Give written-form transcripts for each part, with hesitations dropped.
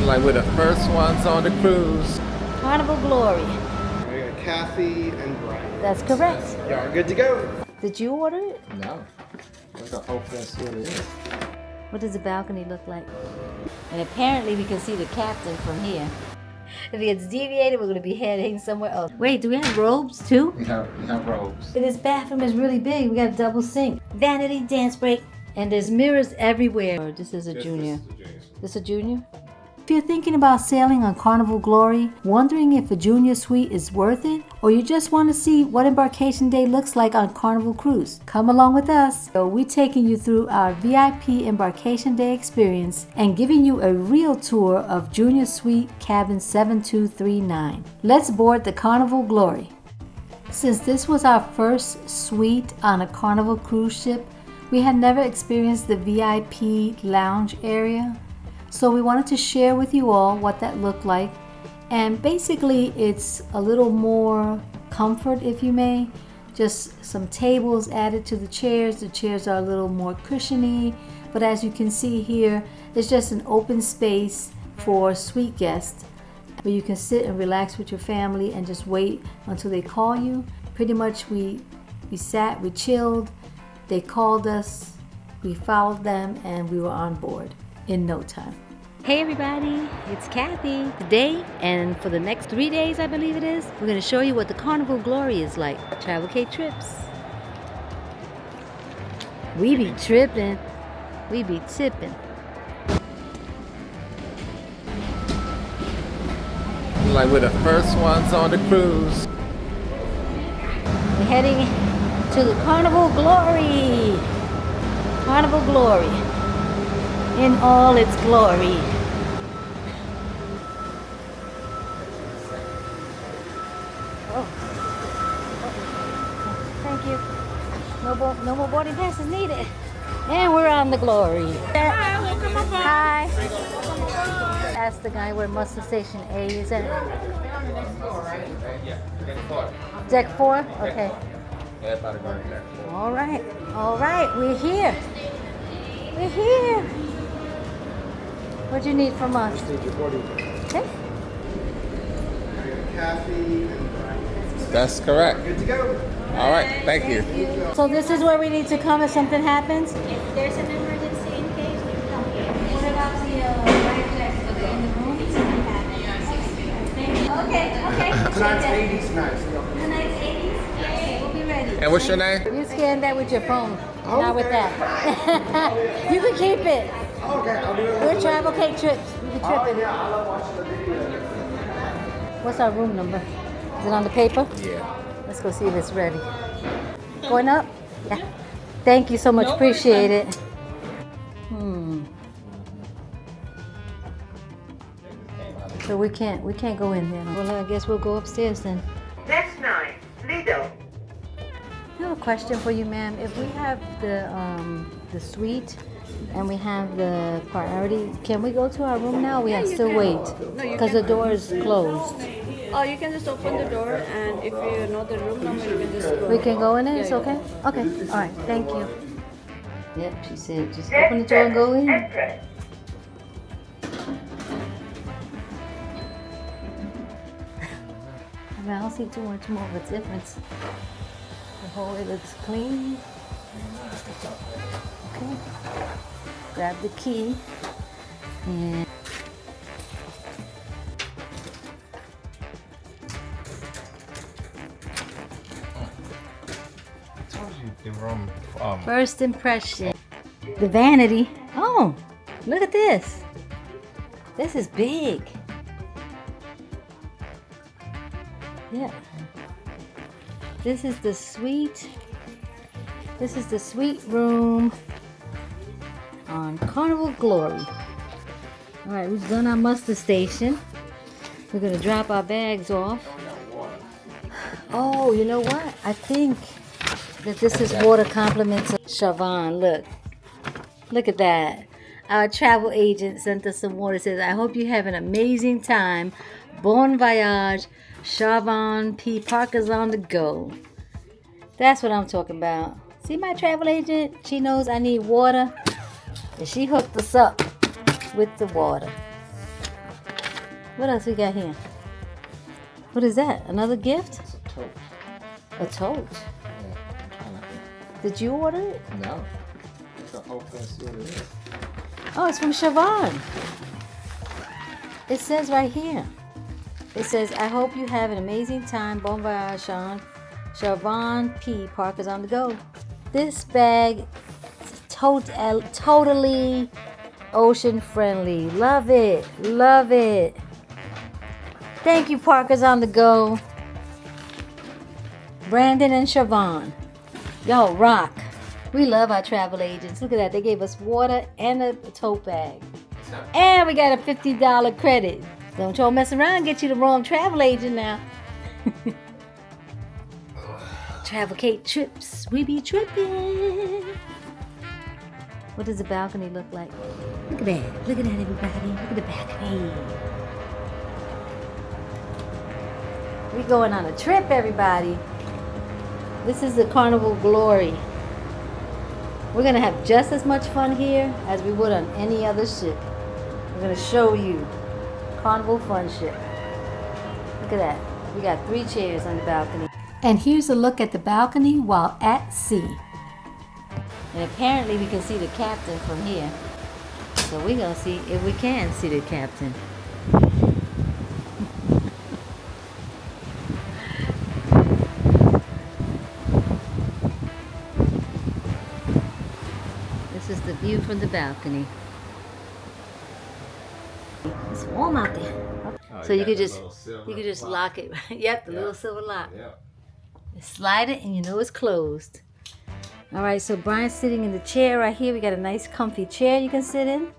Like we're the first ones on the cruise. Carnival Glory. We got Kathy and Bryant. That's correct. Y'all are good to go. Did you order it? No. We're gonna hope that's what it is. What does the balcony look like? And apparently we can see the captain from here. If it gets deviated, we're going to be heading somewhere else. Wait, do we have robes too? We have robes. This bathroom is really big. We got a double sink. Vanity, dance break, and there's mirrors everywhere. This is a junior. This a junior? If you're thinking about sailing on Carnival Glory, wondering if a junior suite is worth it, or you just want to see what embarkation day looks like on Carnival Cruise, come along with us. So we're taking you through our VIP Embarkation Day experience and giving you a real tour of Junior Suite Cabin 7239. Let's board the Carnival Glory. Since this was our first suite on a Carnival cruise ship, we had never experienced the VIP lounge area. So we wanted to share with you all what that looked like. And basically it's a little more comfort, if you may. Just some tables added to the chairs. The chairs are a little more cushiony. But as you can see here, it's just an open space for suite guests where you can sit and relax with your family and just wait until they call you. Pretty much we sat, we chilled, they called us, we followed them, and we were on board in no time. Hey everybody, it's Kathy. Today and for the next 3 days, I believe it is, we're going to show you what the Carnival Glory is like. Travel K Trips. We be tripping. We be tipping. Like we're the first ones on the cruise. We're heading to the Carnival Glory. Carnival Glory. In all its glory. Oh. Thank you. No more boarding passes needed. And we're on the Glory. Hi, welcome aboard. Hi. Ask the guy where muster station A is at. Deck 4? Okay. All right, we're here. We're here. What do you need from us? Okay. Kathy and Bryant. That's correct. Good to go. All right, thank you. So this is where we need to come if something happens? If there's an emergency in case, we come here. What about the life jackets? Are they in the room? Okay. Tonight's 80s night. Tonight's 80s? Okay, we'll be ready. And what's your name? You scan that with your phone, not with that. You can keep it. Okay, I'll do it. We're Travel K Trips. You can trip it. Yeah, I love watching the video. What's our room number? Is it on the paper? Yeah. Let's go see if it's ready. Going up? Yeah. Thank you so much. Appreciate it. So we can't go in there. Well, I guess we'll go upstairs then. Next 9, Lido. I have a question for you, ma'am. If we have the suite and we have the priority, can we go to our room now? Or we have to still wait because the door is closed. Oh, you can just open the door, and if you know the room number, you can just go. We can go in it. It's okay. Okay. All right. Thank you. Yep. She said just open the door and go in. Empress. I mean, I don't see too much more of a difference. The hallway looks clean. Okay. Grab the key. And first impression. The vanity. Oh, look at this. This is big. Yeah. This is the suite. This is the suite room on Carnival Glory. All right, we've done our muster station. We're gonna drop our bags off. Oh, you know what? I think that this is water compliments of Siobhan. Look at that. Our travel agent sent us some water. It says, I hope you have an amazing time. Bon voyage. Siobhan P. Parker's on the go. That's what I'm talking about. See my travel agent? She knows I need water. And she hooked us up with the water. What else we got here? What is that? Another gift? It's a tote. A tote. Yeah, I'm trying to Did you order it? No. It's a whole thing. See what it is. Oh, it's from Siobhan. It says right here. It says, I hope you have an amazing time. Bon voyage, Sean. Siobhan P. Parker's on the go. This bag is totally ocean friendly. Love it. Love it. Thank you, Parker's on the go. Brandon and Siobhan. Y'all rock. We love our travel agents. Look at that. They gave us water and a tote bag. And we got a $50 credit. Don't y'all mess around and get you the wrong travel agent now. Travel Kate trips. We be tripping. What does the balcony look like? Look at that. Look at that, everybody. Look at the balcony. We going on a trip, everybody. This is the Carnival Glory. We're going to have just as much fun here as we would on any other ship. We're going to show you Carnival Fun Ship. Look at that. We got 3 chairs on the balcony. And here's a look at the balcony while at sea. And apparently we can see the captain from here. So we're going to see if we can see the captain. This is the view from the balcony. It's warm out there. Oh, So you could got the just little silver lock it. Yep, the Yeah. little silver lock. Yeah. Slide it and you know it's closed. All right, so Bryant's sitting in the chair right here. We got a nice comfy chair you can sit in.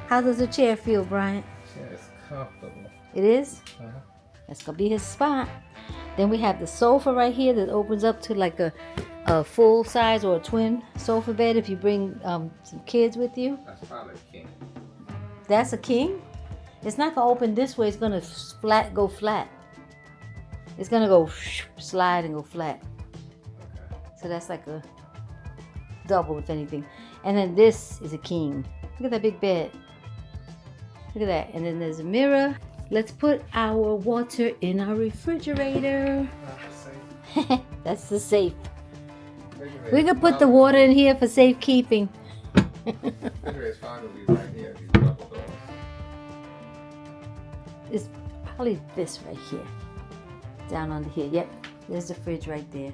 How does the chair feel, Bryant? Yeah, it's comfortable. It is? Uh-huh. That's gonna be his spot. Then we have the sofa right here that opens up to like a full size or a twin sofa bed if you bring some kids with you. That's probably a king. That's a king? It's not gonna open this way, it's gonna go flat. It's gonna go slide and go flat. Okay. So that's like a double, if anything. And then this is a king. Look at that big bed. Look at that. And then there's a mirror. Let's put our water in our refrigerator. That's the safe. We can put the water in here for safekeeping. Refrigerator's probably right here. These double doors. It's probably this right here. Down under here. Yep. There's the fridge right there.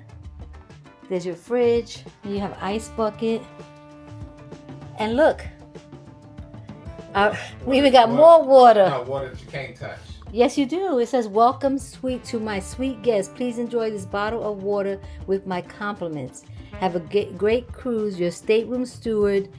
There's your fridge. You have ice bucket. And look. We even got more water. No, water that you can't touch. Yes, you do. It says, welcome sweet to my sweet guests. Please enjoy this bottle of water with my compliments. Have a great cruise. Your stateroom steward,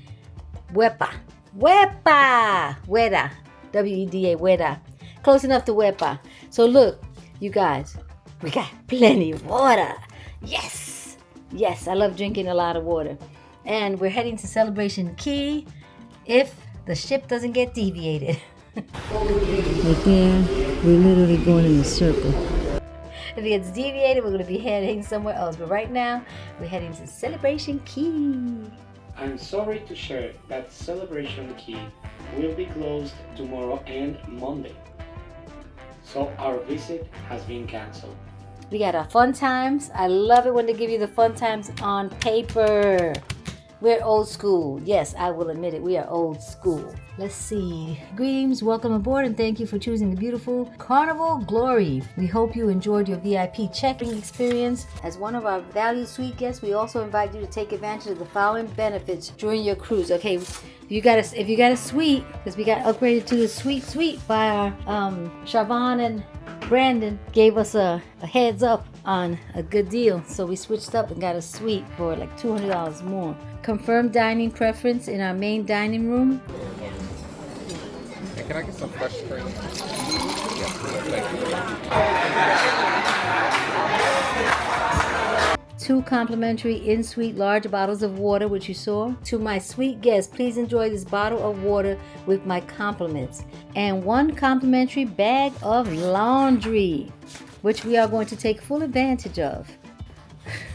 Wepa. Wepa! Weda. W-E-D-A, Weda. Close enough to Wepa. So look, you guys, we got plenty of water. Yes! Yes, I love drinking a lot of water. And we're heading to Celebration Key if the ship doesn't get deviated. Right there, we're literally going in a circle. If it gets deviated, we're going to be heading somewhere else. But right now, we're heading to Celebration Key. I'm sorry to share that Celebration Key will be closed tomorrow and Monday. So our visit has been cancelled. We got our fun times. I love it when they give you the fun times on paper. We're old school. Yes, I will admit it. We are old school. Let's see. Greetings, welcome aboard, and thank you for choosing the beautiful Carnival Glory. We hope you enjoyed your VIP check-in experience. As one of our valued suite guests, we also invite you to take advantage of the following benefits during your cruise. Okay, if you got a suite, because we got upgraded to the suite by our Siobhan and Brandon gave us a heads up on a good deal, so we switched up and got a suite for like $200 more. Confirm dining preference in our main dining room. Hey, can I get some fresh cream? Thank you. 2 complimentary in-suite large bottles of water, which you saw. To my sweet guests, please enjoy this bottle of water with my compliments. And 1 complimentary bag of laundry, which we are going to take full advantage of.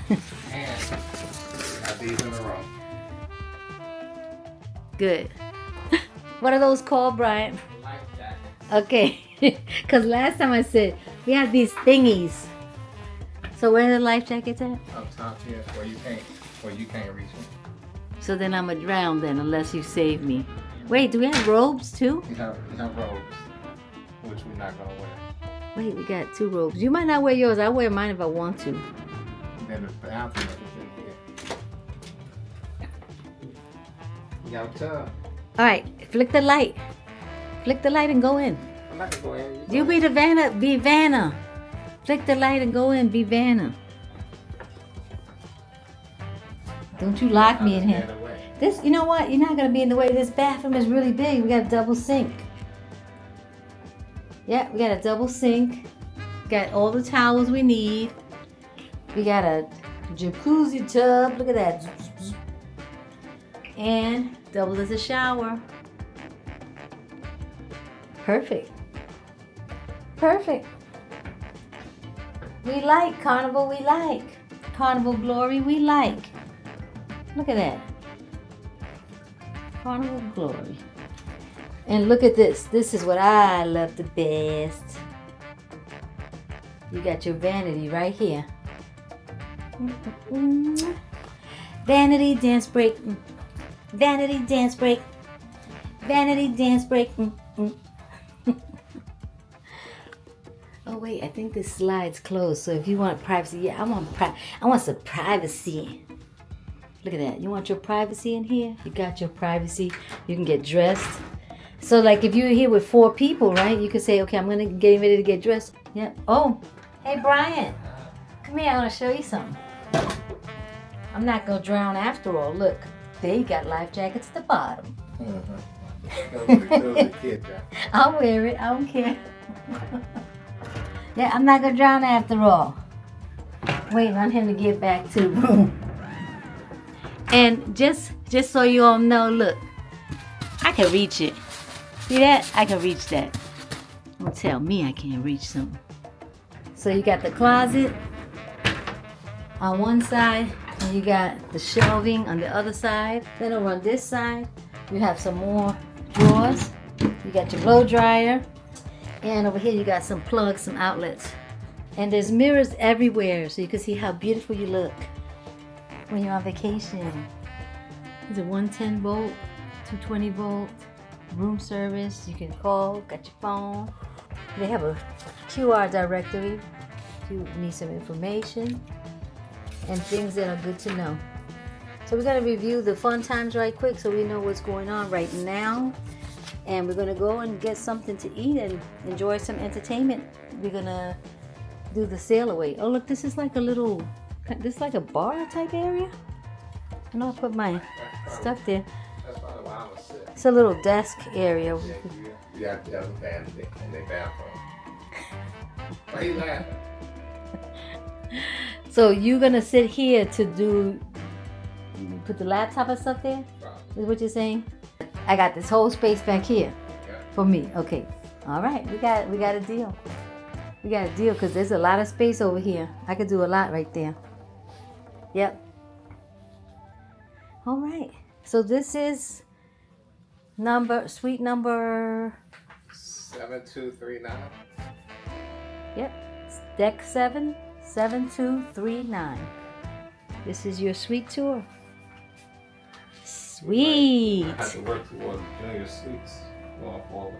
And have these in a row. Good. What are those called, Bryant? Life jackets. Okay. Because last time I said we have these thingies. So where are the life jackets at? Up top here, where you can't reach them. So then I'm going to drown then unless you save me. Wait, do we have robes too? You have robes, which we're not gonna wear. Wait, we got 2 robes. You might not wear yours. I'll wear mine if I want to. And then the bathroom is in here. You got a tub. All right, flick the light. Flick the light and go in. I'm not gonna go in. You be the Vanna. Be Vanna. Flick the light and go in. Be Vanna. Don't you lock me in here. This, you know what? You're not gonna be in the way. This bathroom is really big. We got a double sink. Yeah, we got a double sink. Got all the towels we need. We got a jacuzzi tub. Look at that. And double as a shower. Perfect. Perfect. We like Carnival. We like Carnival Glory. We like. Look at that. Carnival Glory. And look at this. This is what I love the best. You got your vanity right here. Vanity dance break. Vanity dance break. Vanity dance break. Oh wait, I think this slide's closed. So if you want privacy, yeah, I want some privacy. Look at that. You want your privacy in here? You got your privacy. You can get dressed. So like if you're here with 4 people, right? You could say, okay, I'm gonna get ready to get dressed. Yeah. Oh, hey Bryant, come here. I want to show you something. I'm not gonna drown after all. Look, they got life jackets at the bottom. Those are kids, I'll wear it. I don't care. Yeah, I'm not gonna drown after all. Waiting on him to get back to the room. And just so you all know, look, I can reach it. See that? I can reach that. Don't tell me I can't reach something. So you got the closet on one side, and you got the shelving on the other side. Then over on this side, you have some more drawers. You got your blow dryer. And over here you got some plugs, some outlets. And there's mirrors everywhere so you can see how beautiful you look when you're on vacation. There's a 110 volt, 220 volt, room service. You can call, got your phone. They have a QR directory if you need some information and things that are good to know. So we're going to review the fun times right quick so we know what's going on right now. And we're going to go and get something to eat and enjoy some entertainment. We're going to do the sail away. Oh, look, this is like a little, this is like a bar type area. And I'll put my stuff there. That's probably why I was sick. It's a little desk area. You got the other vanity in their bathroom. Why are you laughing? So you're going to sit here to do, put the laptop and stuff there? Is what you're saying? I got this whole space back here for me. Okay. All right. We got a deal. We got a deal because there's a lot of space over here. I could do a lot right there. Yep. All right. So this is suite number 7239. Yep. Deck 7, 7239. This is your suite tour. Sweet. I have to work towards junior suites going forward.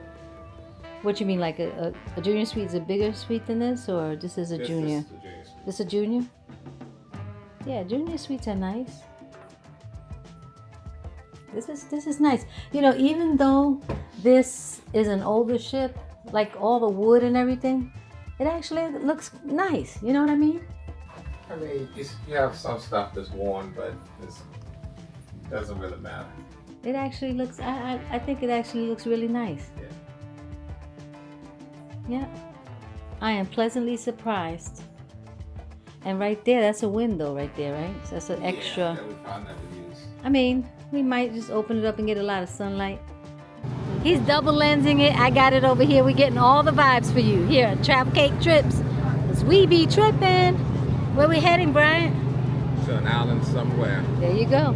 What you mean, like a junior suite is a bigger suite than this, or this is a junior? This is the junior suite. This a junior? Yeah, junior suites are nice. This is nice. You know, even though this is an older ship, like all the wood and everything, it actually looks nice. You know what I mean? I mean, you have some stuff that's worn, but it doesn't really matter. It actually looks, I think it actually looks really nice. Yeah. I am pleasantly surprised. And right there, that's a window right there, right? So that's an extra. Yeah, we found that to use. I mean, we might just open it up and get a lot of sunlight. He's double lensing it. I got it over here. We're getting all the vibes for you. Here at Travel Cake Trips. As we be tripping. Where we heading, Bryant? To an island somewhere. There you go.